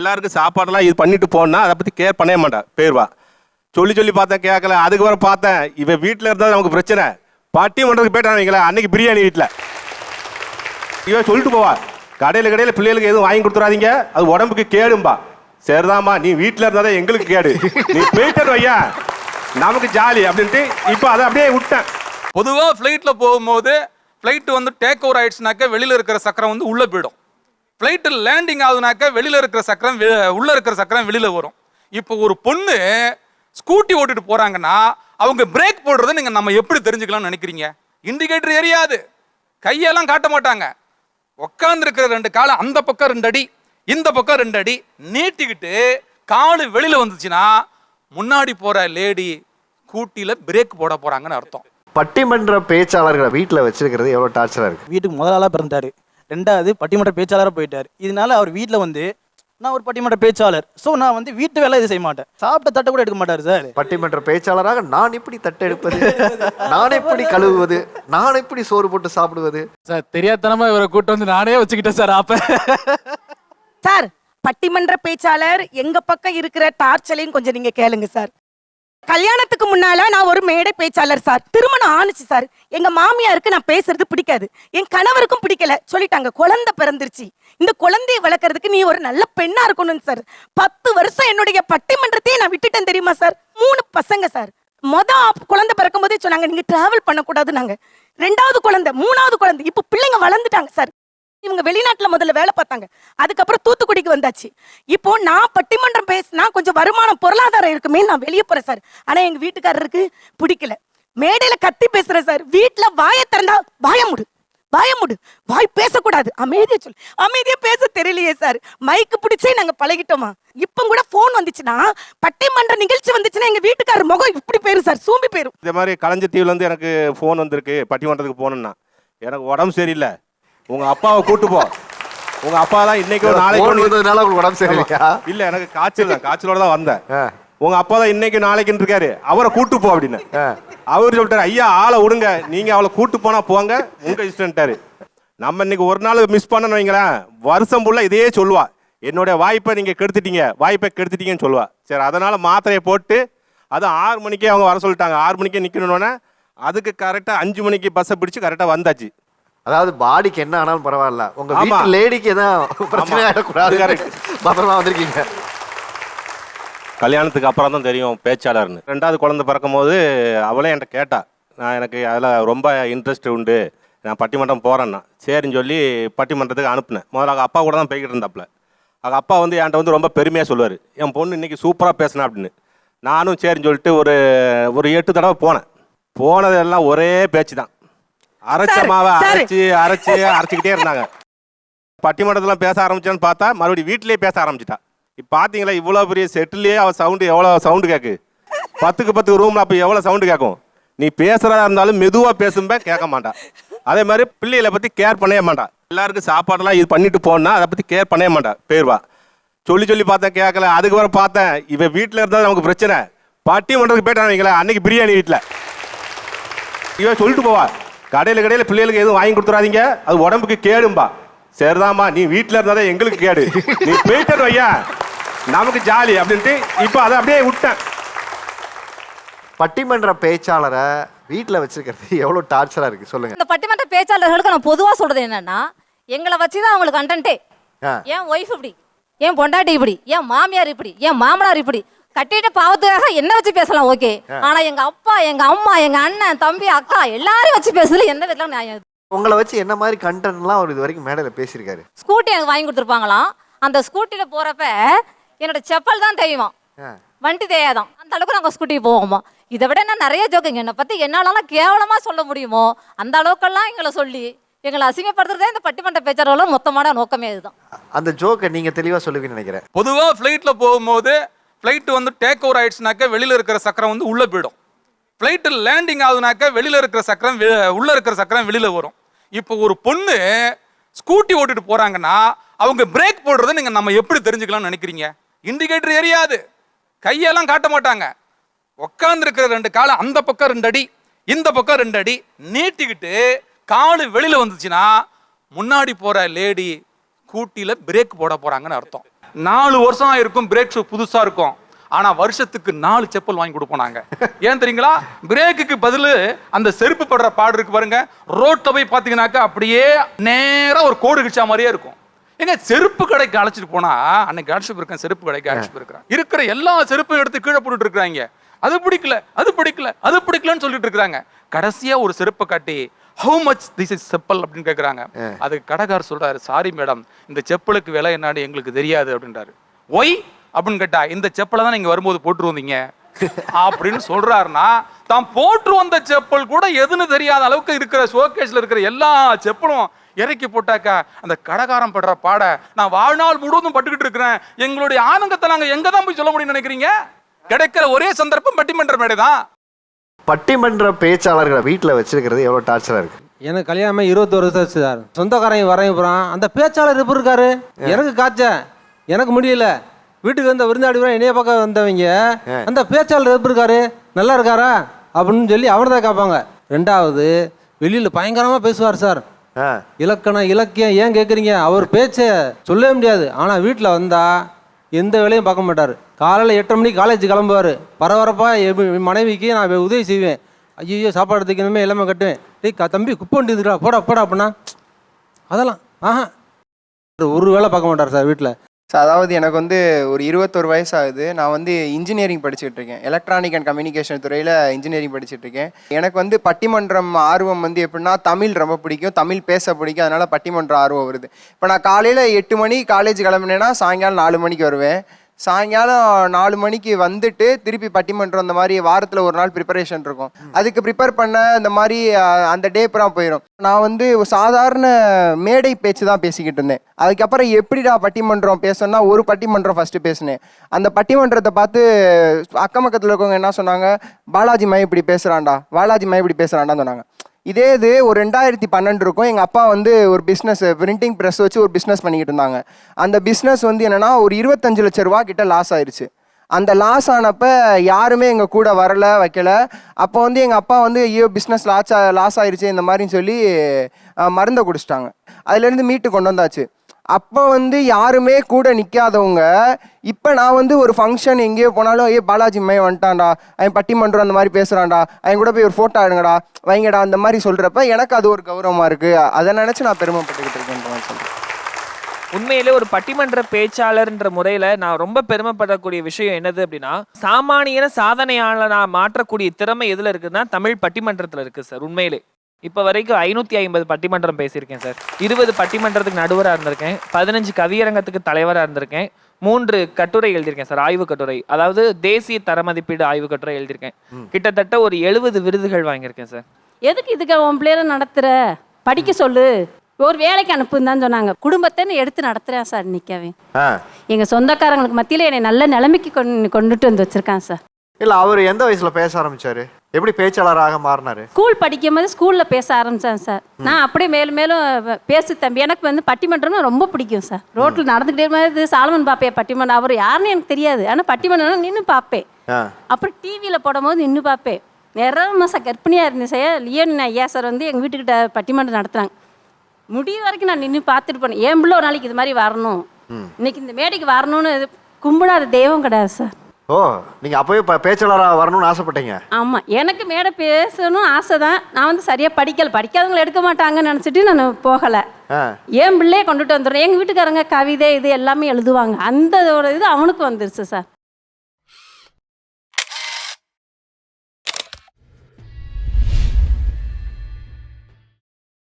எல்லாருக்கும் சாப்பாடெல்லாம் இது பண்ணிட்டு போனா அதை பற்றி கேர் பண்ணவே மாட்டா போயிடுவா. சொல்லி பார்த்தேன் கேட்கல. அதுக்கு வர பார்த்தேன் இவன் வீட்டில் இருந்தால் நமக்கு பிரச்சனை. பட்டிமன்றத்துக்கு போயிட்டான் வைங்களேன், அன்னைக்கு பிரியாணி வீட்டில் இவன் சொல்லிட்டு போவா, கடையில் பிள்ளைகளுக்கு எதுவும் வாங்கி கொடுத்துறாதீங்க, அது உடம்புக்கு கேடும்பா. சரிதாம்மா, நீ வீட்டில் இருந்தாதான் எங்களுக்கு கேடு, நீ போயிட்டு வையா நமக்கு ஜாலி அப்படின்ட்டு இப்போ அதை அப்படியே விட்டேன். பொதுவாக ஃப்ளைட்டில் போகும்போது ஃப்ளைட்டு வந்து டேக் ஓவர் ஆயிடுச்சுனாக்கா வெளியில் இருக்கிற சக்கரம் வந்து உள்ளே போயிடும். ஃப்ளைட்டில் லேண்டிங் ஆகுதுனாக்கா வெளியில் இருக்கிற சக்கரம் உள்ளே இருக்கிற சக்கரம் வெளியில் வரும். இப்போ ஒரு பொண்ணு ஸ்கூட்டி ஓட்டிட்டு போகிறாங்கன்னா அவங்க பிரேக் போடுறதை நீங்கள் நம்ம எப்படி தெரிஞ்சுக்கலாம்னு நினைக்கிறீங்க? இண்டிகேட்டர் எரியாது, கையெல்லாம் காட்ட மாட்டாங்க. உட்காந்துருக்கிற 2 காலை அந்த பக்கம் 2 அடி இந்த பக்கம் 2 அடி நீட்டிக்கிட்டு காலு வெளியில் வந்துச்சுன்னா முன்னாடி போகிற லேடி ஸ்கூட்டியில் பிரேக் போட போகிறாங்கன்னு அர்த்தம். பட்டிமன்ற பேச்சாளர்களை வீட்டில் வச்சிருக்கிறது எவ்வளோ டார்ச்சராக இருக்குது. வீட்டுக்கு முதல் ஆளாக பிறந்தார், 2வது பட்டிமன்ற பேச்சாளராக போயிட்டார். இதனால அவர் வீட்டில் வந்து நான் ஒரு பட்டிமன்ற பேச்சாளர், ஸோ நான் வந்து வீட்டு வேலை இது செய்ய மாட்டேன், சாப்பிட்ட தட்டை கூட எடுக்க மாட்டார் சார். பட்டிமன்ற பேச்சாளராக நான் எப்படி தட்டை எடுப்பது, நான் எப்படி கழுவுவது, நான் எப்படி சோறு போட்டு சாப்பிடுவது சார்? தெரியாதனமா இவரை கூட்டு வந்து நானே வச்சுக்கிட்டேன் சார். அப்ப சார் பட்டிமன்ற பேச்சாளர் எங்க பக்கம் இருக்கிற டார்ச்சலையும் கொஞ்சம் நீங்க கேளுங்க சார். கல்யாணத்துக்கு முன்னால நான் ஒரு மேடை பேச்சாளர் சார். திருமணம் ஆணுச்சு சார். எங்க மாமியாருக்கு நான் பேசுறது பிடிக்காது, என் கணவருக்கும் பிடிக்கல. சொல்லிட்டாங்க குழந்தை பிறந்துருச்சு, இந்த குழந்தையை வளர்க்கறதுக்கு நீ ஒரு நல்ல பெண்ணா இருக்கணும் சார். 10 வருஷம் என்னுடைய பட்டிமன்றத்தையே நான் விட்டுட்டேன் தெரியுமா சார். 3 பசங்க சார். குழந்தை பிறக்கும் போதே சொன்னாங்க நீங்க டிராவல் பண்ணக்கூடாது. நாங்க 2வது குழந்தை 3வது குழந்தை, இப்ப பிள்ளைங்க வளர்ந்துட்டாங்க சார். இவங்க வெளிநாட்டுல முதல்ல வேலை பார்த்தாங்க, அதுக்கப்புறம் தூத்துக்குடிக்கு வந்தாச்சு. இப்போ நான் பட்டிமன்றம் பேசினா கொஞ்சம் வருமானம் பொருளாதாரம் இருக்குமே, நான் வெளியே போறேன் சார். ஆனா எங்க வீட்டுக்காரருக்கு பிடிக்கல. மேடையில கத்தி பேசுறேன் சார். வீட்டுல வாயை திறந்தா வாய முடு, வாய் பேசக்கூடாது, அமைதியா சொல்லு. அமைதியா பேச தெரியலையே சார். மைக்கு பிடிச்சே நாங்க பழகிட்டோமா. இப்ப கூட போன் வந்துச்சுன்னா, பட்டிமன்ற நிகழ்ச்சி வந்துச்சுன்னா எங்க வீட்டுக்காரர் முகம் இப்படி போயிரும் சார், சூம்பி போயிரும். இந்த மாதிரி கலைஞ்சத்தீவுல இருந்து எனக்கு போன் வந்திருக்கு, பட்டிமன்றத்துக்கு போகணும்னா எனக்கு உடம்பு சரியில்லை, உங்க அப்பாவை கூட்டு போ. உங்க அப்பா தான் இன்னைக்கு நாளைக்கு உடம்பு சரியில்லையா? இல்ல, எனக்கு காய்ச்சல் தான், காய்ச்சலோட தான் வந்தேன். உங்க அப்பா தான் இன்னைக்கு நாளைக்குன்னு இருக்காரு, அவரை கூட்டு போ அப்படின்னு. அவரு சொல்லிட்டாரு, ஐயா ஆளை விடுங்க, நீங்க அவளை கூட்டு போனா போங்க, உங்க இஷ்டன்ட்டாரு. நம்ம இன்னைக்கு ஒரு நாள் மிஸ் பண்ணணும் வைங்களேன், வருஷம் ஃபுல்லா இதே சொல்லுவா, என்னுடைய வாய்ப்பை நீங்க கெடுத்துட்டீங்கன்னு சொல்லுவா. சரி, அதனால மாத்திரையை போட்டு அது 6 மணிக்கே அவங்க வர சொல்லிட்டாங்க. 6 மணிக்கே நிக்கணும்னோன்னே அதுக்கு கரெக்டா 5 மணிக்கு பஸ்ஸை பிடிச்சு கரெக்டா வந்தாச்சு. அதாவது பாடிக்கு என்ன ஆனாலும் பரவாயில்ல, உங்க வீட்டு லேடிக்கு எதாவது பிரச்சனை ஆயிடக்கூடாது, பத்திரமா வந்திருக்கீங்க. கல்யாணத்துக்கு அப்புறம் தான் தெரியும் பேச்சாளர்னு. 2வது குழந்தை பிறக்கும் போது அவளே என்கிட்ட கேட்டா, எனக்கு அதில் ரொம்ப இன்ட்ரெஸ்ட் உண்டு, நான் பட்டிமன்றம் போகிறேன்னா. சரின்னு சொல்லி பட்டிமன்றத்துக்கு அனுப்புனேன். முதல்ல அப்பா கூட தான் போய்கிட்டு இருந்தாப்புல. அப்பா வந்து என்கிட்ட வந்து ரொம்ப பெருமையாக சொல்லுவார், என் பொண்ணு இன்றைக்கி சூப்பராக பேசினா அப்படின்னு. நானும் சரின்னு சொல்லிட்டு ஒரு 8 தடவை போனேன். போனதெல்லாம் ஒரே பேச்சு தான், அரைச்ச மாவை அரைச்சிக்கிட்டே இருந்தாங்க. பட்டிமன்றத்தில் பேச ஆரம்பிச்சான்னு பார்த்தா மறுபடியும் வீட்டிலேயே பேச ஆரம்பிச்சிட்டா. இப்போ பார்த்தீங்களா, இவ்வளோ பெரிய செட்டிலேயே அவள் சவுண்டு எவ்வளோ சவுண்டு கேட்கு, 10க்கு 10 ரூமில் அப்போ எவ்வளோ சவுண்டு கேட்கும். நீ பேசுகிறதா இருந்தாலும் மெதுவாக பேசும்ப கேட்க மாட்டான். அதே மாதிரி பிள்ளைகளை பற்றி கேர் பண்ணவே மாட்டான். எல்லாருக்கும் சாப்பாடெல்லாம் இது பண்ணிட்டு போனா அதை பற்றி கேர் பண்ணவே மாட்டான், போயிடுவா. சொல்லி பார்த்தேன் கேட்கல. அதுக்கு வர பார்த்தேன் இவன் வீட்டில் இருந்தால் நமக்கு பிரச்சனை. பட்டிமன்றத்துக்கு போயிட்டான் வைங்களேன், அன்னைக்கு பிரியாணி வீட்டில் இவன் சொல்லிட்டு போவா, கடையில் பிள்ளைகளுக்கு எதுவும் வாங்கி கொடுத்துறாதீங்க, அது உடம்புக்கு கேடும்பா. சரிதாம்மா, நீ வீட்டில் இருந்தாதான் எங்களுக்கு கேடு, நீ போயிட்டு வையா நமக்கு ஜாலி அப்படின்ட்டு இப்போ அதை அப்படியே விட்டேன். பட்டிமன்ற பேச்சாளரை வீட்டில் வச்சிருக்கிறது எவ்வளோ டார்ச்சராக இருக்குது சொல்லுங்க. இந்த பட்டிமன்ற பேச்சாளர்களுக்கு நான் பொதுவாக சொல்றது என்னன்னா, எங்களை வச்சு தான் அவங்களுக்கு கண்டென்ட்டே. என் ஒய்ஃப் இப்படி, என் பொண்டாட்டி இப்படி, என் மாமியார் இப்படி, என் மாமனார் இப்படி, கட்டிட்டு பாவத்துக்காக என்ன வச்சு பேசலாம் ஓகே. ஆனா எங்க அப்பா, எங்க அம்மா, எங்க அண்ணன், தம்பி, அக்கா எல்லாரையும் வச்சு பேசுறதுல எந்த விதத்துல நியாயம்? உங்களை வச்சு என்ன மாதிரி கண்டென்ட்லாம் அவர் இது வரைக்கும் மேடையில் பேசியிருக்காரு? ஸ்கூட்டி எனக்கு வாங்கி கொடுத்துருப்பாங்களாம். அந்த ஸ்கூட்டியில போறப்ப என்னோட செப்பல் தான் தெரியுமா, வண்டி தேயாதான். அந்த அளவுக்கு நாங்கள் ஸ்கூட்டிக்கு போவோமா. இதை விட என்ன நிறைய ஜோக்குங்க என்னை பத்தி என்னாலலாம் கேவலமா சொல்ல முடியுமோ அந்த அளவுக்கெல்லாம் எங்களை சொல்லி எங்களை அசிங்கப்படுத்துறதே இந்த பட்டிமன்ற பேச்சாளர்களோட மொத்தமான நோக்கமே இதுதான். அந்த ஜோக்கை நீங்க தெளிவா சொல்லுவீங்கன்னு நினைக்கிறேன். பொதுவாக ஃப்ளைட்டில் போகும்போது ஃப்ளைட்டு வந்து டேக் ஓவர் ஆயிடுச்சுனாக்கா வெளியில் இருக்கிற சக்கரம் வந்து உள்ளே போயிடும். ஃப்ளைட்டில் லேண்டிங் ஆகுதுனாக்கா வெளியில் இருக்கிற சக்கரம் உள்ளே இருக்கிற சக்கரம் வெளியில் வரும். இப்போ ஒரு பொண்ணு ஸ்கூட்டி ஓட்டிட்டு போகிறாங்கன்னா அவங்க பிரேக் போடுறதை நீங்கள் நம்ம எப்படி தெரிஞ்சுக்கலாம்னு நினைக்கிறீங்க? இண்டிகேட்டர் எரியாது, கையெல்லாம் காட்ட மாட்டாங்க. உட்காந்துருக்கிற 2 காலை அந்த பக்கம் 2 அடி இந்த பக்கம் 2 அடி நீட்டிக்கிட்டு காலு வெளியில் வந்துச்சுன்னா முன்னாடி போகிற லேடி ஸ்கூட்டியில் பிரேக் போட போகிறாங்கன்னு அர்த்தம். 4 வருஷம் ஆயிருக்கும் பிரேக் ஷூ புதுசா இருக்கும். ஆனா வருஷத்துக்கு 4 செப்பல் வாங்கி கொடுப்போம் நாங்க. ஏன் தெரியுங்களா? பிரேக்குக்கு பதில் அந்த செருப்பு படுற பாடு இருக்கு பாருங்க, ரோட்ல போய் பாத்தீங்கன்னாக்கா அப்படியே நேரா ஒரு கோடு கிச்சா மாதிரியே இருக்கும். எங்க செருப்பு கடைக்கு அழைச்சிட்டு போனா, அன்னைக்கு அழைச்சிட்டு போயிருக்கேன், செருப்பு கடைக்கு அழைச்சிட்டு போயிருக்கிறேன், இருக்கிற எல்லா செருப்பையும் எடுத்து கீழே போட்டுட்டு இருக்கிறாங்க. அது பிடிக்கல, அது பிடிக்கல, அது பிடிக்கலன்னு சொல்லிட்டு இருக்காங்க. கடைசியா ஒரு செருப்பை காட்டி how much this is chappal அப்படின்னு கேட்குறாங்க. அதுக்கு கடைக்காரர் சொல்றாரு, சாரி மேடம், இந்த செப்பலுக்கு விலை என்னன்னு எங்களுக்கு தெரியாது அப்படின்றாரு. ஒய் அப்படின்னு கேட்டா, இந்த செப்பலை தான் நீங்க வரும்போது போட்டு வந்தீங்க அப்படின்னு சொல்றாருன்னா, தான் போட்டு வந்த செப்பல் கூட எதுன்னு தெரியாத அளவுக்கு இருக்கிற ஷோகேஸ்ல இருக்கிற எல்லா செப்பலும் இறக்கி போட்டாக்கா அந்த கடைக்காரன் படுற பாட நான் வாழ்நாள் முழுவதும் பட்டுக்கிட்டு இருக்கிறேன். எங்களுடைய ஆனந்தத்தை நாங்க எங்க தான் போய் சொல்ல முடியும்னு நினைக்கிறீங்க? கிடைக்கிற ஒரே சந்தர்ப்பம் பட்டிமன்ற மேடை தான். பட்டிமன்ற பேச்சாளர்களை வீட்டில் வச்சிருக்கிறது எவ்வளோ டார்ச்சராக இருக்கு. எனக்கு கல்யாணமே 21 வருஷம் ஆச்சு சார். சொந்தக்காரங்க வரையும் போகிறான், அந்த பேச்சாளர் எப்போ இருக்காரு? எனக்கு காய்ச்ச, எனக்கு முடியல, வீட்டுக்கு வந்த விருந்தாடி வர என்னைய பக்கம் வந்தவங்க, அந்த பேச்சாளர் எப்படி இருக்காரு, நல்லா இருக்காரா அப்படின்னு சொல்லி அவனை தான் கேட்பாங்க. 2வது, வெளியில் பயங்கரமாக பேசுவார் சார். இலக்கணம் இலக்கியம் ஏன் கேட்குறீங்க, அவர் பேச்சை சொல்லவே முடியாது. ஆனால் வீட்டில் வந்தால் எந்த வேலையும் பார்க்க மாட்டார். காலையில் 8:30 மணிக்கு காலேஜ் கிளம்புவார். பரபரப்பாக என் மனைவிக்கு நான் உதவி செய்வேன். ஐயோ சாப்பாடு தைக்கணுமே, எல்லாமே கட்டுவேன். டேய் தம்பி குப்பை வண்டி இருக்குடா, போடா போடா அப்படின்னா அதெல்லாம் ஒரு வேலை பார்க்க மாட்டார் சார் வீட்டில். சார் அதாவது எனக்கு வந்து ஒரு 21 வயசு ஆகுது. நான் வந்து இன்ஜினியரிங் படிச்சுட்டு இருக்கேன். எலக்ட்ரானிக் அண்ட் கம்யூனிகேஷன் துறையில் இன்ஜினியரிங் படிச்சுட்டு இருக்கேன். எனக்கு வந்து பட்டிமன்றம் ஆர்வம் வந்து எப்படின்னா, தமிழ் ரொம்ப பிடிக்கும், தமிழ் பேச பிடிக்கும், அதனால் பட்டிமன்றம் ஆர்வம் வருது. இப்போ நான் காலையில் 8 மணிக்கு காலேஜ் கிளம்புனேன்னா சாயங்காலம் 4 மணிக்கு வருவேன். சாயங்காலம் 4 மணிக்கு வந்துட்டு திருப்பி பட்டிமன்றம் இந்த மாதிரி வாரத்தில் ஒரு நாள் ப்ரிப்பரேஷன் இருக்கும். அதுக்கு ப்ரிப்பேர் பண்ண இந்த மாதிரி அந்த டே அப்புறம் போயிடும். நான் வந்து சாதாரண மேடை பேச்சு தான் பேசிக்கிட்டு இருந்தேன். அதுக்கப்புறம் எப்படிடா பட்டிமன்றம் பேசணும்னா, ஒரு பட்டிமன்றம் ஃபஸ்ட்டு பேசினேன். அந்த பட்டிமன்றத்தை பார்த்து அக்கம் பக்கத்தில் இருக்கவங்க என்ன சொன்னாங்க, பாலாஜி மை இப்படி பேசுகிறான்டா, பாலாஜி மை இப்படி பேசுகிறான்டான்னு சொன்னாங்க. இதே இது ஒரு 2012 இருக்கும். எங்கள் அப்பா வந்து ஒரு பிஸ்னஸ் பிரிண்டிங் ப்ரெஸ் வச்சு ஒரு பிஸ்னஸ் பண்ணிக்கிட்டு இருந்தாங்க. அந்த பிஸ்னஸ் வந்து என்னென்னா ஒரு 25 லட்ச ரூபா கிட்ட லாஸ் ஆயிடுச்சு. அந்த லாஸ் ஆனப்போ யாருமே எங்கள் கூட வரல, வைக்கல. அப்போ வந்து எங்கள் அப்பா வந்து ஐயோ பிஸ்னஸ் லாஸ் ஆயிடுச்சு இந்த மாதிரின்னு சொல்லி மருந்தை குடிச்சிட்டாங்க. அதுலேருந்து மீட்டு கொண்டு வந்தாச்சு. அப்போ வந்து யாருமே கூட நிற்காதவங்க, இப்போ நான் வந்து ஒரு ஃபங்க்ஷன் எங்கேயோ போனாலும் பாலாஜி மை வந்துட்டான்டா, அவன் பட்டிமன்றம் அந்த மாதிரி பேசுகிறான்டா, அவன் கூட போய் ஒரு ஃபோட்டோ எடுங்கடா வைங்கடா அந்த மாதிரி சொல்கிறப்ப எனக்கு அது ஒரு கௌரவமாக இருக்குது. அதை நினச்சி நான் பெருமைப்பட்டுக்கிட்டு இருக்கேன் சொல்கிறேன். உண்மையிலே ஒரு பட்டிமன்ற பேச்சாளர்ன்ற முறையில் நான் ரொம்ப பெருமைப்படக்கூடிய விஷயம் என்னது அப்படின்னா, சாமானியன சாதனையாளனா மாற்றக்கூடிய திறமை எதில் இருக்குதுன்னா தமிழ் பட்டிமன்றத்தில் இருக்குது சார். உண்மையிலே இப்போ வரைக்கும் 550 பட்டிமன்றம் பேசியிருக்கேன் சார். 20 பட்டிமன்றத்துக்கு நடுவராக இருந்திருக்கேன், 15 கவியரங்கத்துக்கு தலைவராக இருந்திருக்கேன், 3 கட்டுரை எழுதியிருக்கேன் சார், ஆய்வு கட்டுரை, அதாவது தேசிய தர மதிப்பீடு ஆய்வு கட்டுரை எழுதியிருக்கேன். கிட்டத்தட்ட ஒரு 70 விருதுகள் வாங்கியிருக்கேன் சார். எதுக்கு இதுக்கு உன் பிள்ளைய நடத்துற, படிக்க சொல்லு, ஒரு வேலைக்கு அனுப்புன்னு தான் சொன்னாங்க. குடும்பத்தை எடுத்து நடத்துறேன் சார். நிற்கவே எங்கள் சொந்தக்காரங்களுக்கு மத்தியில் என்னை நல்ல நிலைமைக்கு கொண்டுட்டு வந்து வச்சிருக்கான் சார். இல்லை, அவர் எந்த வயசில் பேச ஆரம்பிச்சாரு, எப்படி பேச்சாளராக மாறினாரு? ஸ்கூல் படிக்கும் போது ஸ்கூலில் பேச ஆரம்பித்தேன் சார். நான் அப்படியே மேலும் மேலும் பேசு தம்பி. எனக்கு வந்து பட்டிமன்றம்னா ரொம்ப பிடிக்கும் சார். ரோட்டில் நடந்துக்கிட்டே மாதிரி சாலமன் பார்ப்பேன் பட்டிமன்றம். அவர் யாருன்னு எனக்கு தெரியாது, ஆனால் பட்டிமன்றம் நின்று பார்ப்பேன். அப்புறம் டிவியில் போடும் போது நின்று பார்ப்பேன். நிறைய மாதம் கர்ப்பிணியாக இருந்தேன் சார். லியோன் ஐயா சார் வந்து எங்கள் வீட்டுக்கிட்ட பட்டிமன்றம் நடத்துகிறாங்க. முடிய வரைக்கும் நான் நின்று பார்த்துட்டு போனேன். என் பிள்ளை ஒரு நாளைக்கு இது மாதிரி வரணும், இன்னைக்கு இந்த மேடைக்கு வரணும்னு கும்பிடாத தெய்வம் கிடையாது சார். ஓ, நீங்க அப்பவே பேச்சாளராக வரணும்னு ஆசைப்பட்டீங்க? ஆமா, எனக்கு மேடை பேசணும் ஆசை தான். நான் வந்து சரியா படிக்காதவங்களை எடுக்க மாட்டாங்கன்னு நினைச்சிட்டு நான் போகல. என் பிள்ளைய கொண்டுட்டு வந்துடுறேன். எங்க வீட்டுக்காரங்க கவிதை இது எல்லாமே எழுதுவாங்க. அந்த ஒரு இது அவனுக்கு வந்துருச்சு சார்.